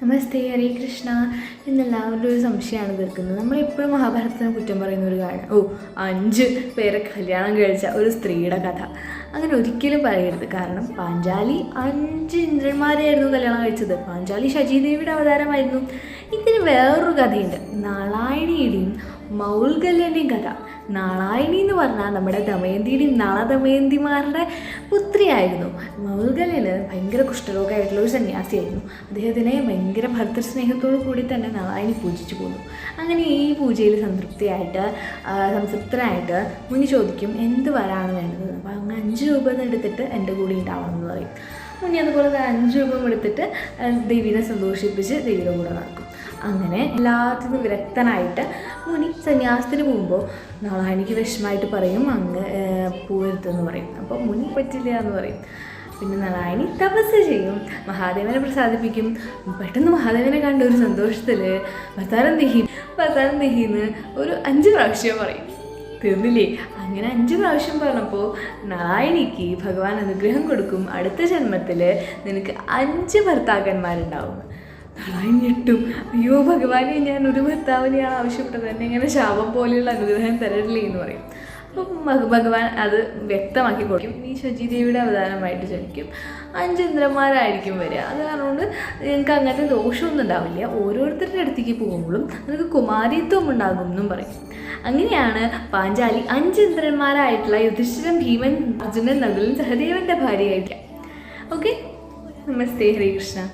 നമസ്തേ, ഹരേ കൃഷ്ണ. ഇന്നെല്ലാവരുടെ ഒരു സംശയമാണ് തീർക്കുന്നത്. നമ്മളെപ്പോഴും മഹാഭാരതത്തിന് കുറ്റം പറയുന്ന ഒരു കാര്യം, 5 പേരെ കല്യാണം കഴിച്ച ഒരു സ്ത്രീയുടെ കഥ. അങ്ങനെ ഒരിക്കലും പറയരുത്. കാരണം പാഞ്ചാലി 5 ഇന്ദ്രന്മാരെയായിരുന്നു കല്യാണം കഴിച്ചത്. പാഞ്ചാലി ശചീദേവിയുടെ അവതാരമായിരുന്നു. ഇതിന് വേറൊരു കഥയുണ്ട്, നാളായണിയുടെയും മൗൽഗല്യൻ്റെയും കഥ. നാളായണി എന്ന് പറഞ്ഞാൽ നമ്മുടെ ദമയന്തിയുടെയും നളദമയന്തിമാരുടെ പുത്രിയായിരുന്നു. മൗൽഗല്യന് ഭയങ്കര കുഷ്ഠരോഗമായിട്ടുള്ള ഒരു സന്യാസിയായിരുന്നു. അദ്ദേഹത്തിനെ ഭയങ്കര ഭർത്തൃസ്നേഹത്തോടു കൂടി തന്നെ നാളായണി പൂജിച്ചു പോന്നു. അങ്ങനെ ഈ പൂജയിൽ സംതൃപ്തനായിട്ട് മുനി ചോദിക്കും, എന്ത് വരാണ് വേണ്ടത്? അപ്പോൾ അങ്ങ് 5 രൂപ എടുത്തിട്ട് എൻ്റെ കൂടെ ഉണ്ടാവണം എന്ന് പറയും. മുനി അതുപോലെ 5 രൂപ എടുത്തിട്ട് ദേവീനെ സന്തോഷിപ്പിച്ച് ദേവിയുടെ കൂടെ നടക്കും. അങ്ങനെ എല്ലാത്തിനും വിരക്തനായിട്ട് മുനി സന്യാസത്തിന് പോകുമ്പോൾ നാളായണിക്ക് വിഷമമായിട്ട് പറയും, അങ്ങ് പോരുതെന്ന് പറയും. അപ്പോൾ മുനി പറ്റില്ല എന്ന് പറയും. പിന്നെ നാളായണി തപസ് ചെയ്യും, മഹാദേവനെ പ്രസാദിപ്പിക്കും. പെട്ടെന്ന് മഹാദേവനെ കണ്ട ഒരു സന്തോഷത്തിൽ ഭർത്താരം ദഹിന്ന് ഒരു 5 പ്രാവശ്യം പറയും. തീർന്നില്ലേ? അങ്ങനെ 5 പ്രാവശ്യം പറഞ്ഞപ്പോൾ നാളായണിക്ക് ഭഗവാൻ അനുഗ്രഹം കൊടുക്കും, അടുത്ത ജന്മത്തിൽ നിനക്ക് 5 ഭർത്താക്കന്മാരുണ്ടാവും. നാളായണി ഞെട്ടും, അയ്യോ ഭഗവാനെ, ഞാൻ ഒരു ഭർത്താവിനെയാണ് ആവശ്യപ്പെട്ടത്, എന്നെ ഇങ്ങനെ ശാപം പോലെയുള്ള അനുഗ്രഹം തരല്ലേ എന്ന് പറയും. അപ്പം ഭഗവാൻ അത് വ്യക്തമാക്കി കൊടുക്കും. ഈ ശചീദേവിയുടെ അവതാരമായിട്ട് ജനിക്കും, 5 ഇന്ദ്രന്മാരായിരിക്കും വരിക. അത് കാരണം നിങ്ങൾക്ക് അങ്ങനത്തെ ദോഷമൊന്നും ഉണ്ടാവില്ല. ഓരോരുത്തരുടെ അടുത്തേക്ക് പോകുമ്പോഴും നിങ്ങൾക്ക് കുമാരിത്വം ഉണ്ടാകും എന്നും പറയും. അങ്ങനെയാണ് പാഞ്ചാലി 5 ഇന്ദ്രന്മാരായിട്ടുള്ള യുധിഷ്ഠിരൻ, ഭീമൻ, അർജുനൻ, നകുലൻ, സഹദേവൻ്റെ ഭാര്യയായിരിക്കാം. ഓക്കെ, നമസ്തേ, ഹരേ കൃഷ്ണ.